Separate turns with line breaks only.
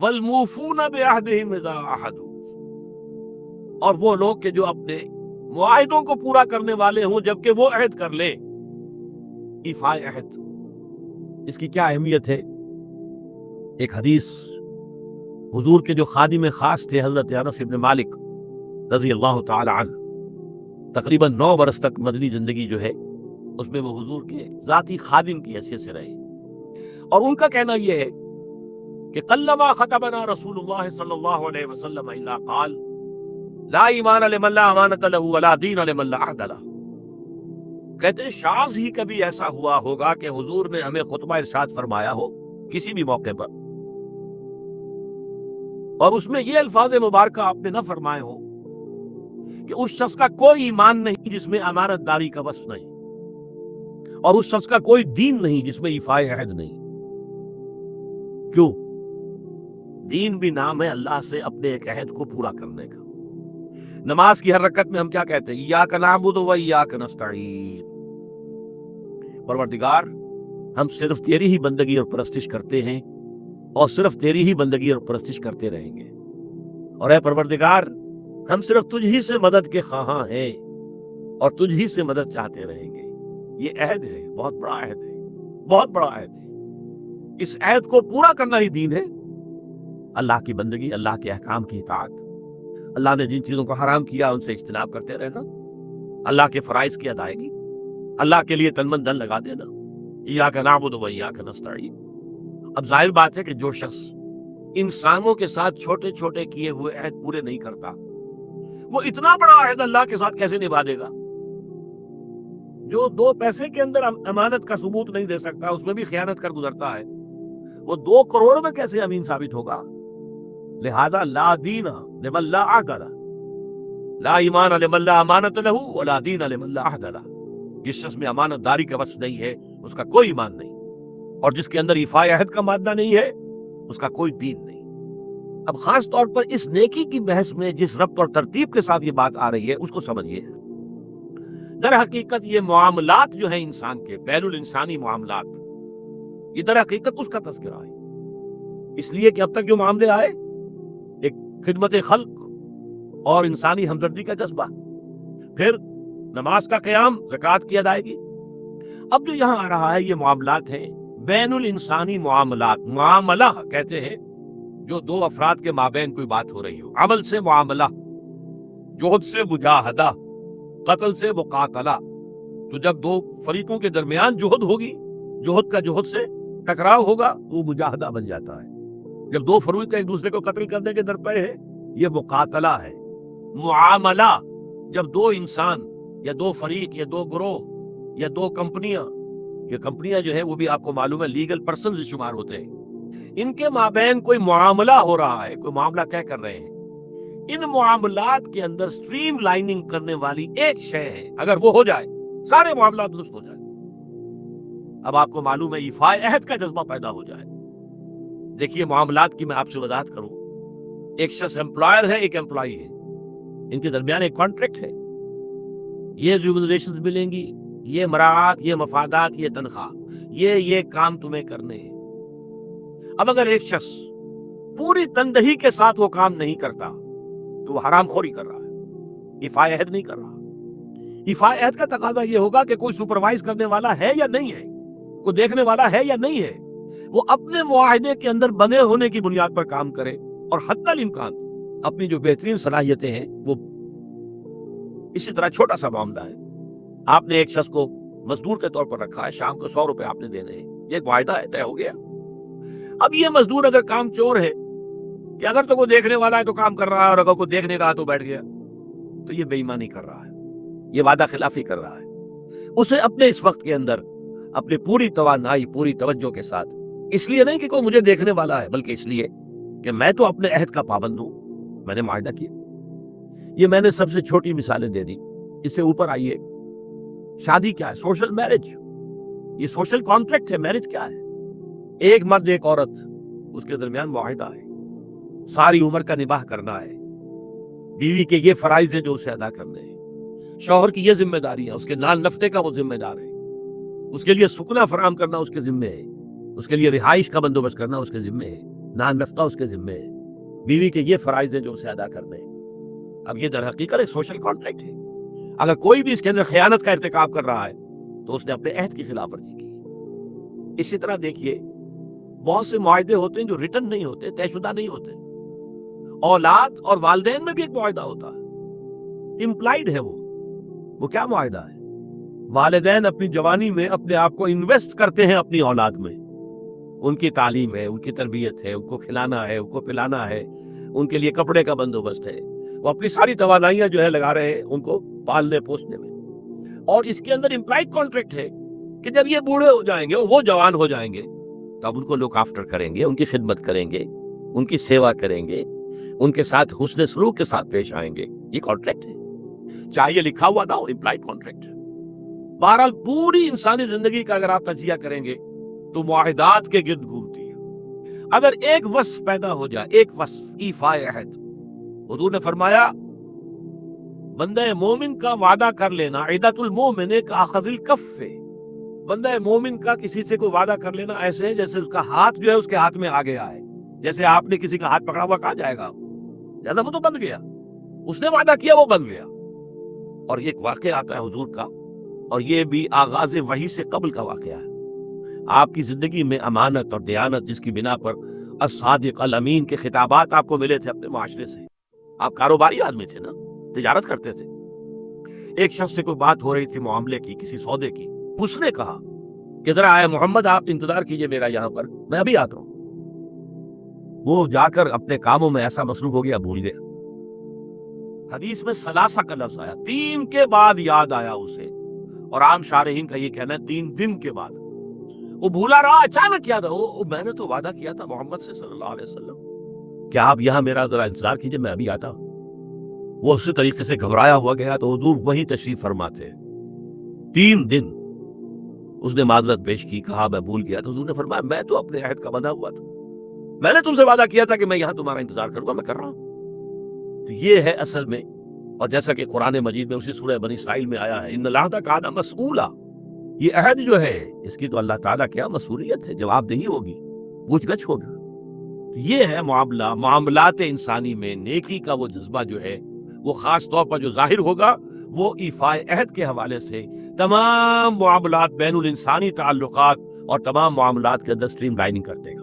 والموفون بعہدہم اذا عہدوا، اور وہ لوگ کہ جو اپنے معاہدوں کو پورا کرنے والے ہوں جبکہ وہ عہد کر لیں۔ ایفاء عہد، اس کی کیا اہمیت ہے؟ ایک حدیث حضور کے جو خادم خاص تھے حضرت انس بن مالک رضی اللہ تعالی عنہ، تقریباً 9 برس تک مدنی زندگی جو ہے اس میں وہ حضور کے ذاتی خادم کی حیثیت سے رہے، اور ان کا کہنا یہ ہے کہ قلما خطبنا رسول اللہ صلی اللہ علیہ وسلم الا قال لا ایمان لمن لا امانۃ له ولا دین لمن لا عہد له۔ کہتے ہیں شاذ ہی کبھی ایسا ہوا ہوگا کہ حضور نے ہمیں خطبہ ارشاد فرمایا ہو کسی بھی موقع پر، اور اس میں یہ الفاظ مبارکہ آپ نے نہ فرمائے ہو کہ اس شخص کا کوئی ایمان نہیں جس میں امانت داری کا وصف نہیں، اور اس شخص کا کوئی دین نہیں جس میں ایفاء عہد نہیں۔ کیوں؟ دین بھی نام ہے اللہ سے اپنے ایک عہد کو پورا کرنے کا۔ نماز کی ہر رکعت میں ہم کیا کہتے ہیں؟ ایاک نعبد و ایاک نستعین، پروردگار ہم صرف تیری ہی بندگی اور پرستش کرتے ہیں، اور صرف تیری ہی بندگی اور پرستش کرتے رہیں گے، اور اے پروردگار ہم صرف تجھ ہی سے مدد کے خواہاں ہیں اور تجھ ہی سے مدد چاہتے رہیں گے۔ یہ عہد ہے، بہت بڑا عہد ہے، بہت بڑا عہد ہے۔ اس عہد کو پورا کرنا ہی دین ہے۔ اللہ کی بندگی، اللہ کے احکام کی اطاعت، اللہ نے جن چیزوں کو حرام کیا ان سے اجتناب کرتے رہنا، اللہ کے فرائض کی ادائیگی، اللہ کے لیے تن من دھن لگا دینا، ایاک نعبد و ایاک نستعین۔ اب ظاہر بات ہے کہ جو شخص انسانوں کے ساتھ چھوٹے چھوٹے کیے ہوئے عہد پورے نہیں کرتا، وہ اتنا بڑا عہد اللہ کے ساتھ کیسے نبھا دے گا؟ جو 2 پیسے کے اندر امانت کا ثبوت نہیں دے سکتا، اس میں بھی خیانت کر گزرتا ہے، وہ 2 کروڑ میں کیسے امین ثابت ہوگا؟ لہذا لا دین لمن لا عہد لہ، لا ایمان لمن لا امانت لہ ولا دین لمن لا عہد لہ۔ جس شخص میں امانت داری کا وصف نہیں ہے اس کا کوئی ایمان نہیں، اور جس کے اندر ایفاء عہد کا مادہ نہیں ہے اس کا کوئی دین نہیں۔ اب خاص طور پر اس نیکی کی بحث میں جس ربط اور ترتیب کے ساتھ یہ بات آ رہی ہے اس کو سمجھیے۔ در حقیقت یہ معاملات جو ہیں انسان کے، بین الانسانی معاملات، یہ در حقیقت اس کا تذکرہ ہے، اس لیے کہ اب تک جو معاملے آئے، ایک خدمت خلق اور انسانی ہمدردی کا جذبہ، پھر نماز کا قیام، زکوٰۃ کی ادائیگی، اب جو یہاں آ رہا ہے یہ معاملات ہیں بین الانسانی معاملات۔ معاملہ کہتے ہیں جو 2 افراد کے مابین کوئی بات ہو رہی ہو، عمل سے معاملہ، جہد سے مجاہدہ، قتل سے مقاتلہ۔ تو جب 2 فریقوں کے درمیان جہد ہوگی، جہد کا جہد سے ٹکراؤ ہوگا، وہ مجاہدہ بن جاتا ہے۔ جب 2 فریق ایک دوسرے کو قتل کرنے کے درپے ہے، یہ مقاتلہ ہے۔ معاملہ جب 2 انسان یا 2 فریق یا 2 گروہ یا 2 کمپنیاں، یہ کمپنیاں جو ہے وہ بھی آپ کو معلوم ہے لیگل پرسنز شمار ہوتے ہیں، ان کے مابین کوئی معاملہ ہو رہا ہے، کوئی معاملہ طے کر رہے ہیں، ان معاملات کے اندر سٹریم لائننگ کرنے والی ایک شے ہے، اگر وہ ہو جائے سارے معاملات درست ہو جائیں۔ اب آپ کو معلوم ہے ایفاء عہد کا جذبہ پیدا ہو جائے۔ دیکھیے معاملات کی میں آپ سے وضاحت کروں، ایک شخص امپلائر ہے، ایک امپلائی ہے، ان کے درمیان ایک کانٹریکٹ ہے، یہ ریمونریشنز ملیں گی، یہ مراعات، یہ مفادات، یہ تنخواہ، یہ کام تمہیں کرنے ہیں۔ اب اگر ایک شخص پوری تندہی کے ساتھ وہ کام نہیں کرتا تو وہ حرام خوری کر رہا ہے، ایفاء عہد نہیں کر رہا۔ ایفاء عہد کا تقاضا یہ ہوگا کہ کوئی سپروائز کرنے والا ہے یا نہیں ہے، کوئی دیکھنے والا ہے یا نہیں ہے، وہ اپنے معاہدے کے اندر بنے ہونے کی بنیاد پر کام کرے، اور حتی الامکان اپنی جو بہترین صلاحیتیں ہیں وہ اسی طرح چھوٹا سا معاملہ ہے، آپ نے ایک شخص کو مزدور کے طور پر رکھا ہے، شام کو 100 روپے آپ نے دینے ہیں، یہ ایک معاہدہ ہے، طے ہو گیا۔ اب یہ مزدور اگر کام چور ہے کہ اگر تو کوئی دیکھنے والا ہے تو کام کر رہا ہے، اور اگر کوئی دیکھنے کا تو بیٹھ گیا، تو یہ بے ایمانی کر رہا ہے، یہ وعدہ خلافی کر رہا ہے۔ اسے اپنے اس وقت کے اندر اپنی پوری توانائی، پوری توجہ کے ساتھ، اس لیے نہیں کہ کوئی مجھے دیکھنے والا ہے، بلکہ اس لیے کہ میں تو اپنے عہد کا پابند ہوں، میں نے معاہدہ کیا۔ یہ میں نے سب سے چھوٹی مثالیں دے دی، اس سے اوپر آئیے۔ شادی کیا ہے؟ سوشل میرج، یہ سوشل کانٹریکٹ ہے۔ میرج کیا ہے؟ ایک مرد ایک عورت، اس کے درمیان معاہدہ ہے، ساری عمر کا نباہ کرنا ہے، بیوی کے یہ فرائض ہیں جو اسے ادا کرنے ہیں، شوہر کی یہ ذمہ داری ہے، اس کے نان نفتے کا وہ ذمہ دار ہے، اس کے لیے سکنا فراہم کرنا اس کے ذمہ ہے، اس کے لیے رہائش کا بندوبست کرنا اس کے ذمہ ہے، نان نفقہ اس کے ذمے ہے، بیوی کے یہ فرائض ہیں جو اسے ادا کرنے ہیں۔ اب یہ در حقیقت ایک سوشل کانٹریکٹ ہے۔ اگر کوئی بھی اس کے اندر خیانت کا ارتکاب کر رہا ہے تو اس نے اپنے عہد کی خلاف ورزی کی۔ اسی طرح دیکھیے بہت سے معاہدے ہوتے ہیں جو ریٹن نہیں ہوتے، طے شدہ نہیں ہوتے۔ اولاد اور والدین میں بھی ایک معاہدہ ہوتا ہے، امپلائڈ ہے وہ کیا معاہدہ ہے؟ والدین اپنی جوانی میں اپنے آپ کو انویسٹ کرتے ہیں اپنی اولاد میں، ان کی تعلیم ہے، ان کی تربیت ہے، ان کو کھلانا ہے، ان کو پلانا ہے، ان کے لیے کپڑے کا بندوبست ہے، وہ اپنی ساری توانائیاں جو ہے لگا رہے ہیں ان کو پالنے پوسنے میں۔ اور اس کے اندر امپلائڈ کانٹریکٹ ہے کہ جب یہ بوڑھے ہو جائیں گے، وہ جوان ہو جائیں گے، تب ان کو لک آفٹر کریں گے، ان کی خدمت کریں گے، ان کی سیوا کریں گے، ان کے ساتھ حسن سلوک کے ساتھ پیش آئیں گے۔ یہ کانٹریکٹ ہے، چاہے یہ لکھا ہوا نہ ہو، امپلائڈ کانٹریکٹ ہے۔ بہرحال پوری انسانی زندگی کا اگر آپ تجزیہ کریں گے تو معاہدات کے گرد گھومتی ہے۔ اگر ایک وصف پیدا ہو جائے، ایک وصف ایفاء عہد، حضور نے فرمایا بندہ مومن کا وعدہ کر لینا عدت المومن کاخذ الکف، بندہ مومن کا کسی سے کوئی وعدہ کر لینا ایسے ہے جیسے اس کا ہاتھ جو ہے اس کے ہاتھ میں آ گیا ہے۔ جیسے آپ نے کسی کا ہاتھ پکڑا ہوا کہاں جائے گا، جیسا وہ تو بن گیا، اس نے وعدہ کیا وہ بن گیا۔ اور یہ ایک واقعہ آتا ہے حضور کا، اور یہ بھی آغاز وحی سے قبل کا واقعہ ہے۔ آپ کی زندگی میں امانت اور دیانت جس کی بنا پر الصادق الامین کے خطابات آپ کو ملے تھے اپنے معاشرے سے، آپ کاروباری آدمی تھے نا، تجارت کرتے تھے۔ ایک شخص سے کوئی بات ہو رہی تھی معاملے کی، کسی سودے کی، اس نے کہا کہ ذرا آئے محمد آپ انتظار کیجئے میرا یہاں پر، میں ابھی آتا ہوں۔ وہ جا کر اپنے کاموں میں ایسا مصروف ہو گیا بھول گیا۔ حدیث میں ثلاثہ کا لفظ آیا، 3 کے بعد یاد آیا اسے، اور عام شارحین کا یہ کہنا ہے 3 دن کے بعد۔ وہ بھولا رہا، اچانک یاد آیا، میں نے تو وعدہ کیا تھا محمد سے صلی اللہ علیہ وسلم، کیا آپ یہاں میرا ذرا انتظار کیجئے میں ابھی آتا ہوں۔ وہ اسی طریقے سے گھبرایا ہوا گیا تو حضور وہی تشریف فرماتے۔ 3 دن اس نے معذرت پیش کی، کہا میں بھول گیا، تو حضور نے فرمایا میں تو اپنے عہد کا بندھا ہوا تھا، میں نے تم سے وعدہ کیا تھا کہ میں یہاں تمہارا انتظار کروں گا، میں کر رہا ہوں۔ تو یہ ہے اصل میں، اور جیسا کہ قرآن مجید میں اسی سورہ بنی اسرائیل میں آیا ہے، ان العہد کان مسئولا، یہ عہد جو ہے اس کی تو اللہ تعالیٰ کیا مسئولیت ہے، جواب دہی ہوگی، پوچھ گچھ ہوگی۔ تو یہ ہے معاملہ، معاملات انسانی میں نیکی کا وہ جذبہ جو ہے وہ خاص طور پر جو ظاہر ہوگا وہ ایفاء عہد کے حوالے سے تمام معاملات، بین الانسانی تعلقات اور تمام معاملات کے اندر سٹریم لائننگ کر دے گا۔